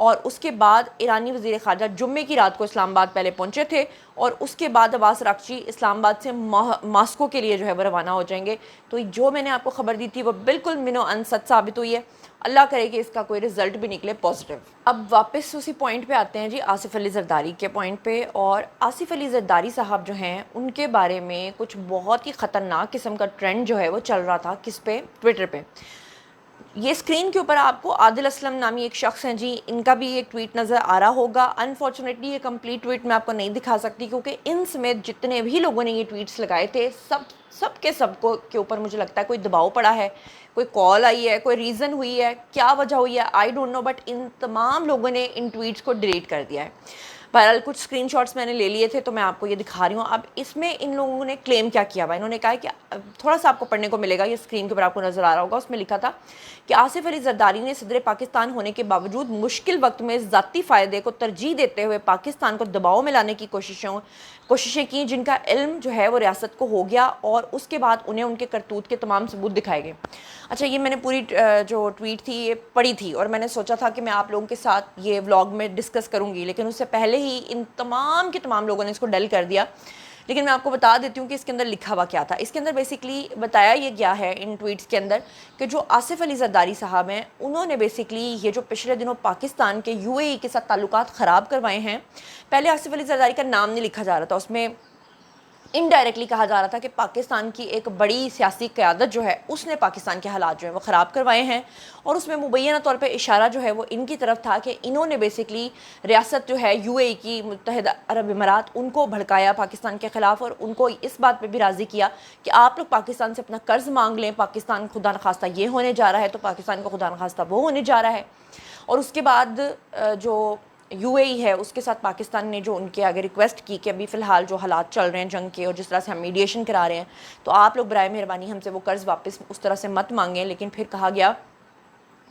اور اس کے بعد ایرانی وزیر خارجہ جمعے کی رات کو اسلام آباد پہلے پہنچے تھے، اور اس کے بعد عباس اراغچی اسلام آباد سے ماسکو کے لیے جو ہے وہ روانہ ہو جائیں گے۔ تو جو میں نے آپ کو خبر دی تھی وہ بالکل منو ان سچ ثابت ہوئی ہے۔ اللہ کرے کہ اس کا کوئی رزلٹ بھی نکلے پازیٹیو۔ اب واپس اسی پوائنٹ پہ آتے ہیں جی، آصف علی زرداری کے پوائنٹ پہ۔ اور آصف علی زرداری صاحب جو ہیں ان کے بارے میں کچھ بہت ہی خطرناک قسم کا ٹرینڈ جو ہے وہ چل رہا تھا، کس پہ؟ ٹویٹر پہ۔ یہ اسکرین کے اوپر آپ کو عادل اسلم نامی ایک شخص ہیں جی، ان کا بھی ایک ٹویٹ نظر آ رہا ہوگا۔ انفارچونیٹلی یہ کمپلیٹ ٹویٹ میں آپ کو نہیں دکھا سکتی، کیونکہ ان سمیت جتنے بھی لوگوں نے یہ ٹویٹس لگائے تھے سب کے اوپر مجھے لگتا ہے کوئی دباؤ پڑا ہے، کوئی کال آئی ہے، کوئی ریزن ہوئی ہے، کیا وجہ ہوئی ہے I don't know, but in تمام لوگوں نے ان ٹویٹس کو ڈیلیٹ کر دیا ہے۔ بہرحال کچھ اسکرین شاٹس میں نے لے لیے تھے تو میں آپ کو یہ دکھا رہی ہوں۔ اب اس میں ان لوگوں نے کلیم کیا کیا ہوا، انہوں نے کہا کہ تھوڑا سا آپ کو پڑھنے کو ملے گا، یہ اسکرین کے اوپر آپ کو نظر آ رہا ہوگا، اس میں لکھا تھا کہ آصف علی زرداری نے صدر پاکستان ہونے کے باوجود مشکل وقت میں ذاتی فائدے کو ترجیح دیتے ہوئے پاکستان کو دباؤ میں لانے کی کوششیں کی، جن کا علم جو ہے وہ ریاست کو ہو گیا، اور اس کے بعد انہیں ان کے کرتوت کے تمام ثبوت دکھائے گئے۔ اچھا، یہ میں نے پوری جو ٹویٹ تھی یہ پڑھی تھی، اور میں نے سوچا تھا کہ میں آپ لوگوں کے ساتھ یہ ولاگ میں ڈسکس کروں گی، لیکن اس سے پہلے ہی ان تمام کے تمام لوگوں نے اس کو ڈل کر دیا۔ لیکن میں آپ کو بتا دیتی ہوں کہ اس کے اندر لکھا ہوا کیا تھا۔ اس کے اندر بیسیکلی بتایا یہ گیا ہے ان ٹویٹس کے اندر کہ جو آصف علی زرداری صاحب ہیں انہوں نے بیسیکلی یہ جو پچھلے دنوں پاکستان کے یو اے ای کے ساتھ تعلقات خراب کروائے ہیں۔ پہلے آصف علی زرداری کا نام نہیں لکھا جا رہا تھا، اس میں انڈائریکٹلی کہا جا رہا تھا کہ پاکستان کی ایک بڑی سیاسی قیادت جو ہے اس نے پاکستان کے حالات جو ہیں وہ خراب کروائے ہیں، اور اس میں مبینہ طور پہ اشارہ جو ہے وہ ان کی طرف تھا کہ انہوں نے بیسیکلی ریاست جو ہے یو اے ای کی، متحدہ عرب امارات، ان کو بھڑکایا پاکستان کے خلاف، اور ان کو اس بات پہ بھی راضی کیا کہ آپ لوگ پاکستان سے اپنا قرض مانگ لیں، پاکستان خدا نخواستہ یہ ہونے جا رہا ہے تو پاکستان کو خدا نخواستہ وہ ہونے جا رہا ہے۔ اور اس کے بعد جو یو اے ای ہے اس کے ساتھ پاکستان نے جو ان کے آگے ریکویسٹ کی کہ ابھی فی الحال جو حالات چل رہے ہیں جنگ کے، اور جس طرح سے ہم میڈیشن کرا رہے ہیں، تو آپ لوگ برائے مہربانی ہم سے وہ قرض واپس اس طرح سے مت مانگیں۔ لیکن پھر کہا گیا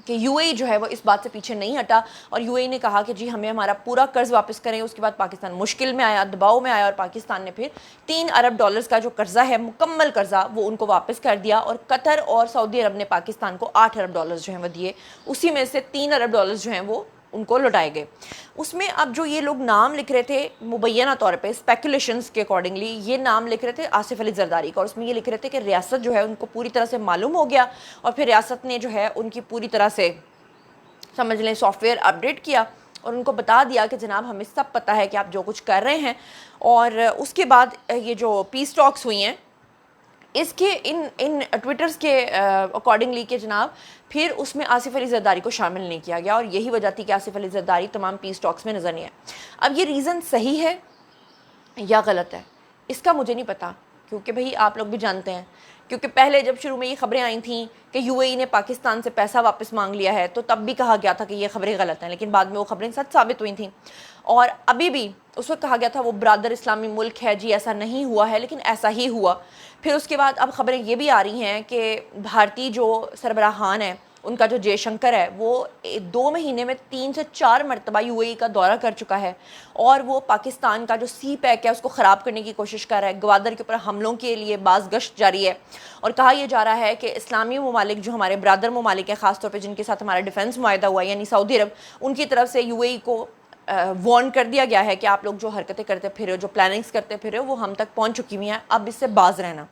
کہ یو اے ای جو ہے وہ اس بات سے پیچھے نہیں ہٹا، اور یو اے ای نے کہا کہ جی ہمیں ہمارا پورا قرض واپس کریں۔ اس کے بعد پاکستان مشکل میں آیا، دباؤ میں آیا، اور پاکستان نے پھر 3 ارب ڈالرز کا جو قرضہ ہے، مکمل قرضہ، وہ ان کو واپس کر دیا، اور قطر اور سعودی عرب نے پاکستان کو 8 ارب ڈالرز جو ہیں وہ دیے، اسی میں سے 3 ارب ڈالرز جو ہیں وہ ان کو لوٹائے گئے۔ اس میں اب جو یہ لوگ نام لکھ رہے تھے مبینہ طور پہ اسپیکولیشنز کے اکارڈنگلی، یہ نام لکھ رہے تھے آصف علی زرداری کا، اور اس میں یہ لکھ رہے تھے کہ ریاست جو ہے ان کو پوری طرح سے معلوم ہو گیا، اور پھر ریاست نے جو ہے ان کی پوری طرح سے سمجھ لیں سافٹ ویئر اپڈیٹ کیا، اور ان کو بتا دیا کہ جناب ہمیں سب پتہ ہے کہ آپ جو کچھ کر رہے ہیں۔ اور اس کے بعد یہ جو پیس ٹاکس ہوئی ہیں اس کے ان ٹویٹرز کے اکارڈنگلی کہ جناب پھر اس میں آصف علی زرداری کو شامل نہیں کیا گیا، اور یہی وجہ تھی کہ آصف علی زرداری تمام پیس ٹاکس میں نظر نہیں آئے۔ اب یہ ریزن صحیح ہے یا غلط ہے اس کا مجھے نہیں پتا، کیونکہ بھئی آپ لوگ بھی جانتے ہیں، کیونکہ پہلے جب شروع میں یہ خبریں آئی تھیں کہ یو اے ای نے پاکستان سے پیسہ واپس مانگ لیا ہے، تو تب بھی کہا گیا تھا کہ یہ خبریں غلط ہیں، لیکن بعد میں وہ خبریں سچ ثابت ہوئی تھیں۔ اور ابھی بھی اس وقت کہا گیا تھا وہ برادر اسلامی ملک ہے جی، ایسا نہیں ہوا ہے، لیکن ایسا ہی ہوا۔ پھر اس کے بعد اب خبریں یہ بھی آ رہی ہیں کہ بھارتی جو سربراہان ہیں ان کا جو جے شنکر ہے وہ 2 مہینے میں 3 سے 4 مرتبہ یو اے ای کا دورہ کر چکا ہے، اور وہ پاکستان کا جو سی پیک ہے اس کو خراب کرنے کی کوشش کر رہا ہے، گوادر کے اوپر حملوں کے لیے باز گشت جاری ہے، اور کہا یہ جا رہا ہے کہ اسلامی ممالک جو ہمارے برادر ممالک ہیں، خاص طور پہ جن کے ساتھ ہمارا ڈیفنس معاہدہ ہوا ہے یعنی سعودی عرب، ان کی طرف سے یو اے ای کو وارن کر دیا گیا ہے کہ آپ لوگ جو حرکتیں کرتے پھر رہے ہو، جو پلاننگز کرتے پھر رہے ہو، وہ ہم تک پہنچ چکی ہوئی ہیں، اب اس سے باز رہنا۔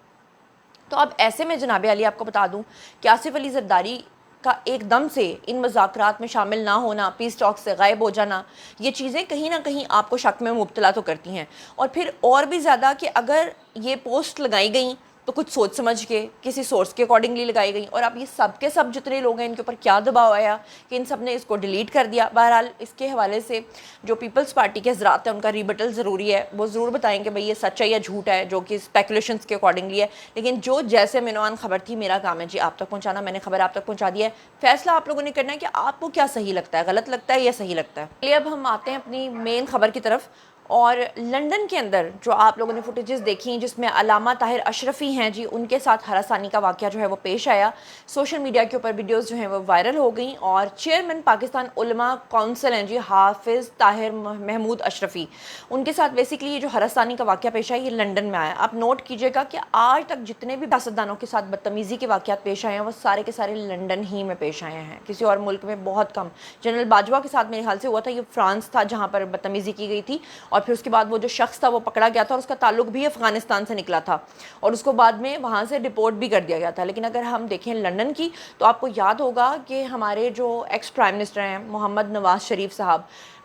تو اب ایسے میں جناب علی آپ کو بتا دوں کہ آصف علی زرداری کا ایک دم سے ان مذاکرات میں شامل نہ ہونا، پیس ٹاک سے غائب ہو جانا، یہ چیزیں کہیں نہ کہیں آپ کو شک میں مبتلا تو کرتی ہیں، اور پھر اور بھی زیادہ کہ اگر یہ پوسٹ لگائی گئیں تو کچھ سوچ سمجھ کے کسی سورس کے اکارڈنگلی لگائی گئیں، اور اب یہ سب کے سب جتنے لوگ ہیں ان کے اوپر کیا دباؤ آیا کہ ان سب نے اس کو ڈیلیٹ کر دیا۔ بہرحال اس کے حوالے سے جو پیپلز پارٹی کے حضرات ہیں ان کا ریبٹل ضروری ہے، وہ ضرور بتائیں کہ بھئی یہ سچ ہے یا جھوٹ ہے، جو کہ اسپیکولیشنز کے اکارڈنگلی ہے، لیکن جو جیسے منوان خبر تھی میرا کام ہے جی آپ تک پہنچانا، میں نے خبر آپ تک پہنچا دی ہے، فیصلہ آپ لوگوں نے کرنا ہے کہ آپ کو کیا صحیح لگتا ہے، غلط لگتا ہے یا صحیح لگتا ہے۔ چلیے اب ہم آتے ہیں اپنی مین خبر کی طرف، اور لنڈن کے اندر جو آپ لوگوں نے فوٹیجز دیکھی جس میں علامہ طاہر اشرفی ہیں جی، ان کے ساتھ ہراسانی کا واقعہ جو ہے وہ پیش آیا، سوشل میڈیا کے اوپر ویڈیوز جو ہیں وہ وائرل ہو گئیں، اور چیئرمین پاکستان علماء کونسل ہیں جی حافظ طاہر محمود اشرفی، ان کے ساتھ بیسیکلی یہ جو ہراسانی کا واقعہ پیش آیا یہ لنڈن میں آیا۔ آپ نوٹ کیجئے گا کہ آج تک جتنے بھی سیاستدانوں کے ساتھ بدتمیزی کے واقعات پیش آئے ہیں وہ سارے کے سارے لنڈن ہی میں پیش آئے ہیں، کسی اور ملک میں بہت کم۔ جنرل باجوہ کے ساتھ میرے خیال سے ہوا تھا، یہ فرانس تھا جہاں پر بدتمیزی کی گئی تھی، اور پھر اس کے بعد وہ جو شخص تھا وہ پکڑا گیا تھا اور اس کا تعلق بھی افغانستان سے نکلا تھا، اور اس کو بعد میں وہاں سے ڈپورٹ بھی کر دیا گیا تھا۔ لیکن اگر ہم دیکھیں لنڈن کی تو آپ کو یاد ہوگا کہ ہمارے جو ایکس پرائم منسٹر ہیں محمد نواز شریف صاحب،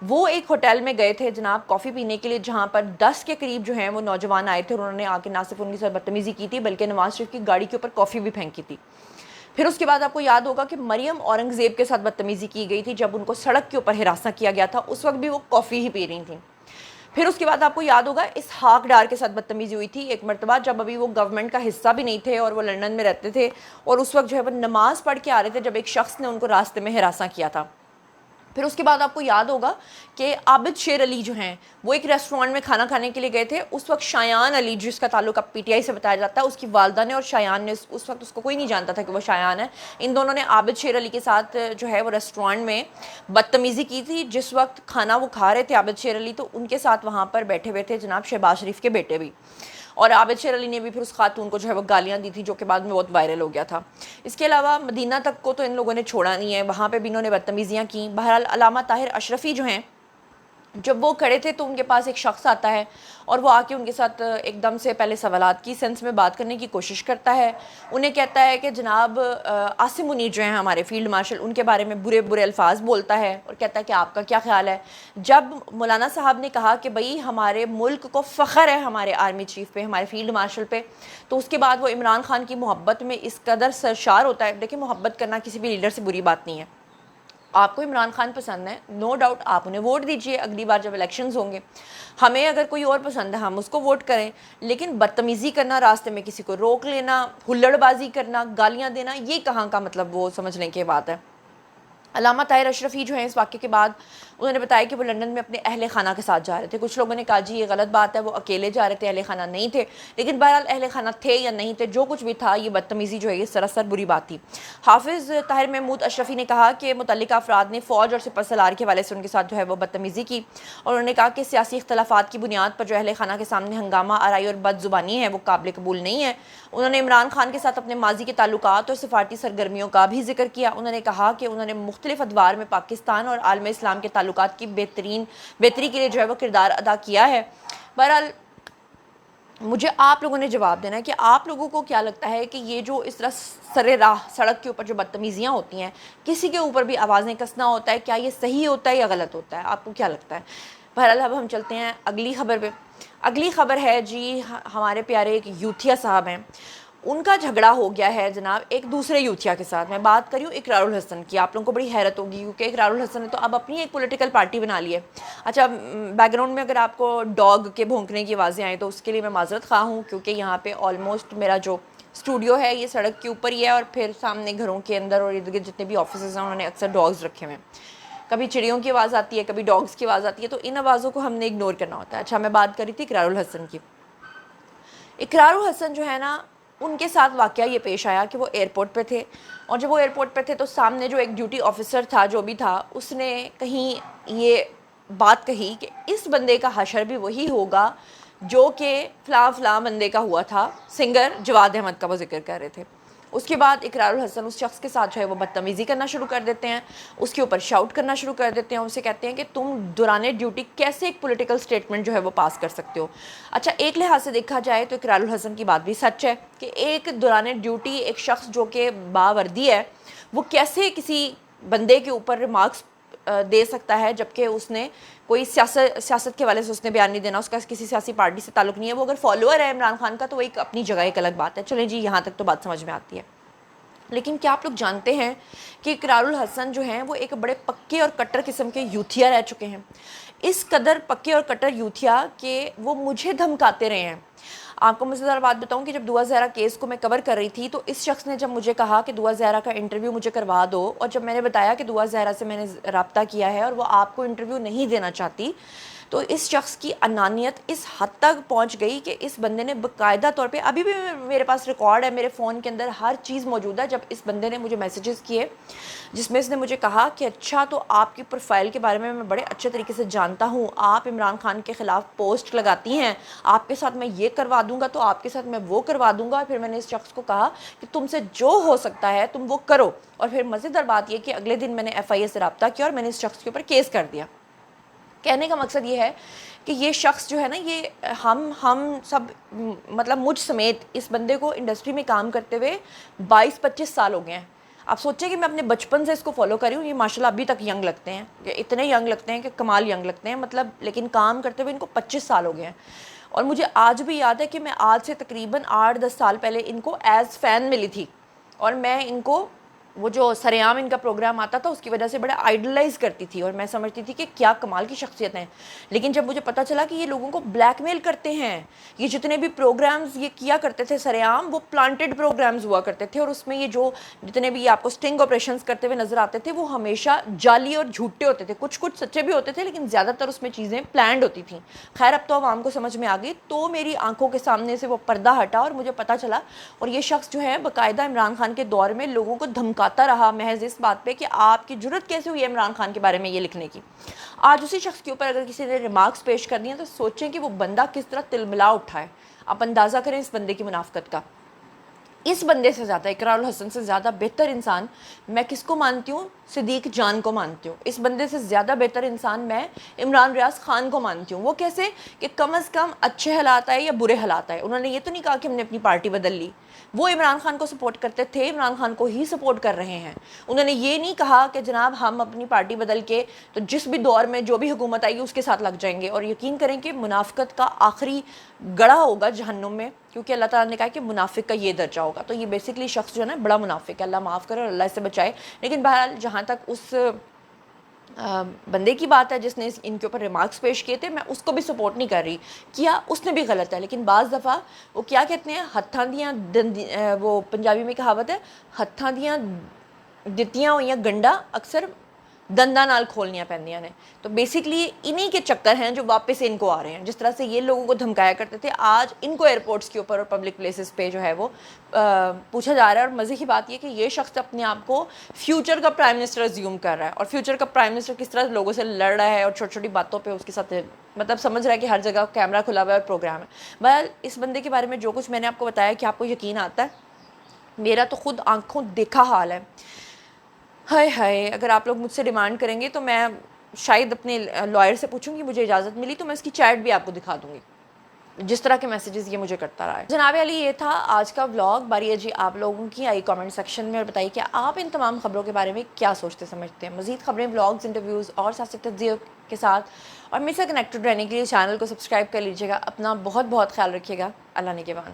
وہ ایک ہوٹل میں گئے تھے جناب کافی پینے کے لیے، جہاں پر 10 کے قریب جو ہیں وہ نوجوان آئے تھے، اور انہوں نے آ کے نہ صرف ان کے ساتھ بدتمیزی کی تھی بلکہ نواز شریف کی گاڑی کے اوپر کافی بھی پھینکی تھی۔ پھر اس کے بعد آپ کو یاد ہوگا کہ مریم اورنگزیب کے ساتھ بدتمیزی کی گئی تھی جب ان کو سڑک کے اوپر ہراساں کیا گیا تھا، اس وقت بھی وہ کافی ہی پی رہی تھیں۔ پھر اس کے بعد آپ کو یاد ہوگا اسحاق ڈار کے ساتھ بدتمیزی ہوئی تھی ایک مرتبہ، جب ابھی وہ گورنمنٹ کا حصہ بھی نہیں تھے اور وہ لندن میں رہتے تھے، اور اس وقت جو ہے وہ نماز پڑھ کے آ رہے تھے جب ایک شخص نے ان کو راستے میں ہراساں کیا تھا۔ پھر اس کے بعد آپ کو یاد ہوگا کہ عابد شیر علی جو ہیں وہ ایک ریسٹورینٹ میں کھانا کھانے کے لیے گئے تھے، اس وقت شایان علی جس کا تعلق اب پی ٹی آئی سے بتایا جاتا ہے، اس کی والدہ نے اور شایان نے، اس وقت اس کو کوئی نہیں جانتا تھا کہ وہ شایان ہے، ان دونوں نے عابد شیر علی کے ساتھ جو ہے وہ ریسٹورینٹ میں بدتمیزی کی تھی۔ جس وقت کھانا وہ کھا رہے تھے عابد شیر علی، تو ان کے ساتھ وہاں پر بیٹھے ہوئے تھے جناب شہباز شریف کے بیٹے بھی، اور عابد شیر علی نے بھی پھر اس خاتون کو جو ہے وہ گالیاں دی تھی جو کہ بعد میں بہت وائرل ہو گیا تھا۔ اس کے علاوہ مدینہ تک کو تو ان لوگوں نے چھوڑا نہیں ہے، وہاں پہ بھی انہوں نے بدتمیزیاں کیں۔ بہرحال علامہ طاہر اشرفی جو ہیں جب وہ کھڑے تھے تو ان کے پاس ایک شخص آتا ہے اور وہ آ کے ان کے ساتھ ایک دم سے پہلے سوالات کی سینس میں بات کرنے کی کوشش کرتا ہے، انہیں کہتا ہے کہ جناب عاصم منیر جو ہیں ہمارے فیلڈ مارشل، ان کے بارے میں برے برے الفاظ بولتا ہے اور کہتا ہے کہ آپ کا کیا خیال ہے۔ جب مولانا صاحب نے کہا کہ بھئی ہمارے ملک کو فخر ہے ہمارے آرمی چیف پہ، ہمارے فیلڈ مارشل پہ، تو اس کے بعد وہ عمران خان کی محبت میں اس قدر سرشار ہوتا ہے۔ دیکھیں محبت کرنا کسی بھی لیڈر سے بری بات نہیں ہے، آپ کو عمران خان پسند ہے نو ڈاؤٹ آپ انہیں ووٹ دیجئے اگلی بار جب الیکشنز ہوں گے، ہمیں اگر کوئی اور پسند ہے ہم اس کو ووٹ کریں، لیکن بدتمیزی کرنا، راستے میں کسی کو روک لینا، ہلڑ بازی کرنا، گالیاں دینا، یہ کہاں کا مطلب وہ سمجھنے کی بات ہے۔ علامہ طاہر اشرفی جو ہیں اس واقعے کے بعد انہوں نے بتایا کہ وہ لندن میں اپنے اہل خانہ کے ساتھ جا رہے تھے۔ کچھ لوگوں نے کہا جی یہ غلط بات ہے، وہ اکیلے جا رہے تھے، اہل خانہ نہیں تھے، لیکن بہرحال اہل خانہ تھے یا نہیں تھے، جو کچھ بھی تھا یہ بدتمیزی جو ہے یہ سراسر بری بات تھی۔ حافظ طاہر محمود اشرفی نے کہا کہ متعلقہ افراد نے فوج اور سپہ سالار کے حوالے سے ان کے ساتھ جو ہے وہ بدتمیزی کی، اور انہوں نے کہا کہ سیاسی اختلافات کی بنیاد پر جو اہل خانہ کے سامنے ہنگامہ آرائی اور بد زبانی ہے وہ قابل قبول نہیں ہے۔ انہوں نے عمران خان کے ساتھ اپنے ماضی کے تعلقات اور سفارتی سرگرمیوں کا بھی ذکر کیا۔ انہوں نے کہا کہ انہوں نے مختلف ادوار میں پاکستان اور عالم اسلام کے تعلقات کی بہتری کے لیے جو ہے وہ کردار ادا کیا ہے۔ بہرحال مجھے آپ لوگوں نے جواب دینا ہے کہ آپ لوگوں کو کیا لگتا ہے کہ یہ جو اس طرح سرے راہ سڑک کے اوپر جو بدتمیزیاں ہوتی ہیں، کسی کے اوپر بھی آوازیں کسنا ہوتا ہے، کیا یہ صحیح ہوتا ہے یا غلط ہوتا ہے؟ آپ کو کیا لگتا ہے؟ بہرحال اب ہم چلتے ہیں اگلی خبر پہ۔ اگلی خبر ہے جی ہمارے پیارے ایک یوتھیا صاحب ہیں، ان کا جھگڑا ہو گیا ہے جناب ایک دوسرے یوتھیا کے ساتھ۔ میں بات کر رہی ہوں اقرار الحسن کی۔ آپ لوگوں کو بڑی حیرت ہوگی کیونکہ اقرار الحسن نے تو اب اپنی ایک پولیٹیکل پارٹی بنا لی ہے۔ اچھا بیک گراؤنڈ میں اگر آپ کو ڈاگ کے بھونکنے کی آوازیں آئیں تو اس کے لیے میں معذرت خواہ ہوں، کیونکہ یہاں پہ آلموسٹ میرا جو اسٹوڈیو ہے یہ سڑک کے اوپر ہی ہے، اور پھر سامنے گھروں کے اندر اور ارد گرد جتنے بھی آفیسز ہیں انہوں نے اکثر ڈاگز رکھے ہوئے ہیں۔ کبھی چڑیوں کی آواز آتی ہے، کبھی ڈاگز کی آواز آتی ہے، تو ان آوازوں کو ہم نے اگنور کرنا ہوتا ہے۔ اچھا میں بات کر رہی تھی اقرار الحسن کی۔ اقرار الحسن جو ہے نا، ان کے ساتھ واقعہ یہ پیش آیا کہ وہ ایئرپورٹ پہ تھے، اور جب وہ ایئرپورٹ پہ تھے تو سامنے جو ایک ڈیوٹی آفیسر تھا جو بھی تھا، اس نے کہیں یہ بات کہی کہ اس بندے کا حشر بھی وہی ہوگا جو کہ فلاں فلاں بندے کا ہوا تھا، سنگر جواد احمد کا وہ ذکر کر رہے تھے۔ اس کے بعد اقرار الحسن اس شخص کے ساتھ جو ہے وہ بدتمیزی کرنا شروع کر دیتے ہیں، اس کے اوپر شاؤٹ کرنا شروع کر دیتے ہیں، اسے کہتے ہیں کہ تم دوران ڈیوٹی کیسے ایک پولیٹیکل سٹیٹمنٹ جو ہے وہ پاس کر سکتے ہو۔ اچھا ایک لحاظ سے دیکھا جائے تو اقرار الحسن کی بات بھی سچ ہے کہ ایک دوران ڈیوٹی ایک شخص جو کہ باوردی ہے وہ کیسے کسی بندے کے اوپر ریمارکس دے سکتا ہے، جبکہ اس نے کوئی سیاست کے حوالے سے اس نے بیان نہیں دینا، اس کا کسی سیاسی پارٹی سے تعلق نہیں ہے، وہ اگر فالوور ہے عمران خان کا تو وہ ایک اپنی جگہ ایک الگ بات ہے۔ چلیں جی یہاں تک تو بات سمجھ میں آتی ہے، لیکن کیا آپ لوگ جانتے ہیں کہ اقرار الحسن جو ہیں وہ ایک بڑے پکے اور کٹر قسم کے یوتھیا رہ چکے ہیں۔ اس قدر پکے اور کٹر یوتھیا کہ وہ مجھے دھمکاتے رہے ہیں. آپ کو مزیدار بات بتاؤں کہ جب دعا زہرا کیس کو میں کور کر رہی تھی تو اس شخص نے جب مجھے کہا کہ دعا زہرا کا انٹرویو مجھے کروا دو، اور جب میں نے بتایا کہ دعا زہرا سے میں نے رابطہ کیا ہے اور وہ آپ کو انٹرویو نہیں دینا چاہتی، تو اس شخص کی انانیت اس حد تک پہنچ گئی کہ اس بندے نے باقاعدہ طور پہ، ابھی بھی میرے پاس ریکارڈ ہے، میرے فون کے اندر ہر چیز موجود ہے، جب اس بندے نے مجھے میسیجز کیے جس میں اس نے مجھے کہا کہ اچھا تو آپ کی پروفائل کے بارے میں بڑے اچھے طریقے سے جانتا ہوں، آپ عمران خان کے خلاف پوسٹ لگاتی ہیں، آپ کے ساتھ میں یہ کروا دوں گا تو آپ کے ساتھ میں وہ کروا دوں گا. پھر میں نے اس شخص کو کہا کہ تم سے جو ہو سکتا ہے تم وہ کرو. اور پھر مزیدار بات یہ کہ اگلے دن میں نے ایف آئی اے سے رابطہ کیا اور میں نے اس شخص کے اوپر کیس کر دیا. کہنے کا مقصد یہ ہے کہ یہ شخص جو ہے نا، یہ ہم سب مطلب مجھ سمیت اس بندے کو انڈسٹری میں کام کرتے ہوئے 22-25 سال ہو گئے ہیں. آپ سوچیں کہ میں اپنے بچپن سے اس کو فالو کری ہوں، یہ ماشاءاللہ ابھی تک ینگ لگتے ہیں، کہ اتنے ینگ لگتے ہیں کہ کمال ینگ لگتے ہیں مطلب، لیکن کام کرتے ہوئے ان کو 25 سال ہو گئے ہیں. اور مجھے آج بھی یاد ہے کہ میں آج سے تقریباً 8-10 سال پہلے ان کو ایز فین ملی تھی، اور میں ان کو وہ جو سریام ان کا پروگرام آتا تھا اس کی وجہ سے بڑا آئیڈلائز کرتی تھی، اور میں سمجھتی تھی کہ کیا کمال کی شخصیت ہیں. لیکن جب مجھے پتہ چلا کہ یہ لوگوں کو بلیک میل کرتے ہیں، یہ جتنے بھی پروگرامز یہ کیا کرتے تھے سریام، وہ پلانٹڈ پروگرامز ہوا کرتے تھے، اور اس میں یہ جو جتنے بھی آپ کو سٹنگ آپریشنز کرتے ہوئے نظر آتے تھے وہ ہمیشہ جعلی اور جھوٹے ہوتے تھے. کچھ سچے بھی ہوتے تھے لیکن زیادہ تر اس میں چیزیں پلانڈ ہوتی تھیں. خیر اب تو عوام کو سمجھ میں آ گئی، تو میری آنکھوں کے سامنے سے وہ پردہ ہٹا اور مجھے پتہ چلا. اور یہ شخص جو ہے باقاعدہ عمران خان کے دور میں لوگوں کو دھمکاتا رہا محض اس بات پہ کہ آپ کی جرت کیسے ہوئی ہے عمران خان کے بارے میں یہ لکھنے کی. آج اسی شخص کے اوپر اگر کسی نے ریمارکس پیش کر دیے تو سوچیں کہ وہ بندہ کس طرح تلملا اٹھا ہے. آپ اندازہ کریں اس بندے کی منافقت کا. اس بندے سے زیادہ، اقرار الحسن سے زیادہ بہتر انسان میں کس کو مانتی ہوں؟ صدیق جان کو مانتی ہوں. اس بندے سے زیادہ بہتر انسان میں عمران ریاض خان کو مانتی ہوں. وہ کیسے کہ کم از کم اچھے حالات آئے یا برے حالات آئے، انہوں نے یہ تو نہیں کہا کہ ہم نے اپنی پارٹی بدل لی. وہ عمران خان کو سپورٹ کرتے تھے، عمران خان کو ہی سپورٹ کر رہے ہیں. انہوں نے یہ نہیں کہا کہ جناب ہم اپنی پارٹی بدل کے تو جس بھی دور میں جو بھی حکومت آئی اس کے ساتھ لگ جائیں گے. اور یقین کریں کہ منافقت کا آخری گڑھا ہوگا جہنم میں، کیونکہ اللہ تعالیٰ نے کہا کہ منافق کا یہ درجہ ہوگا. تو یہ بیسکلی شخص جو ہے نا بڑا منافق ہے، اللہ معاف کرے اور اللہ اس سے بچائے. لیکن بہرحال جہاں تک اس بندے کی بات ہے جس نے ان کے اوپر ریمارکس پیش کیے تھے، میں اس کو بھی سپورٹ نہیں کر رہی، کیا اس نے بھی غلط ہے. لیکن بعض دفعہ وہ کیا کہتے ہیں، ہتھاں دیاں وہ پنجابی میں کہاوت ہے، ہتھاں دیاں دتیاں ہوئیاں گنڈا اکثر دنداں نال کھولنیاں پیندیاں نے. تو بیسکلی انہی کے چکر ہیں جو واپس ان کو آ رہے ہیں. جس طرح سے یہ لوگوں کو دھمکایا کرتے تھے، آج ان کو ایئرپورٹس کے اوپر اور پبلک پلیسز پہ جو ہے وہ پوچھا جا رہا ہے. اور مزے کی بات یہ کہ یہ شخص اپنے آپ کو فیوچر کا پرائم منسٹر ازیوم کر رہا ہے، اور فیوچر کا پرائم منسٹر کس طرح لوگوں سے لڑ رہا ہے اور چھوٹی چھوٹی باتوں پہ اس کے ساتھ مطلب سمجھ رہا ہے کہ ہر جگہ کیمرہ کھلا ہوا ہے اور پروگرام ہے. بہرحال اس بندے کے بارے میں جو کچھ میں نے آپ کو بتایا کہ آپ کو یقین آتا ہے، میرا تو خود آنکھوں دیکھا حال ہے. ہائے ہائے، اگر آپ لوگ مجھ سے ڈیمانڈ کریں گے تو میں شاید اپنے لائر سے پوچھوں گی، مجھے اجازت ملی تو میں اس کی چیٹ بھی آپ کو دکھا دوں گی، جس طرح کے میسیجز یہ مجھے کرتا رہا ہے. جناب علی، یہ تھا آج کا ولاگ. باری ہے جی آپ لوگوں کی، آئی کامنٹ سیکشن میں اور بتائیے کہ آپ ان تمام خبروں کے بارے میں کیا سوچتے سمجھتے ہیں. مزید خبریں، ولاگز، انٹرویوز اور سیاسی تجزیوں کے ساتھ اور مجھ سے کنیکٹڈ رہنے کے لیے چینل کو سبسکرائب کر لیجیے گا. اپنا بہت بہت خیال رکھیے گا. اللہ نگہبان.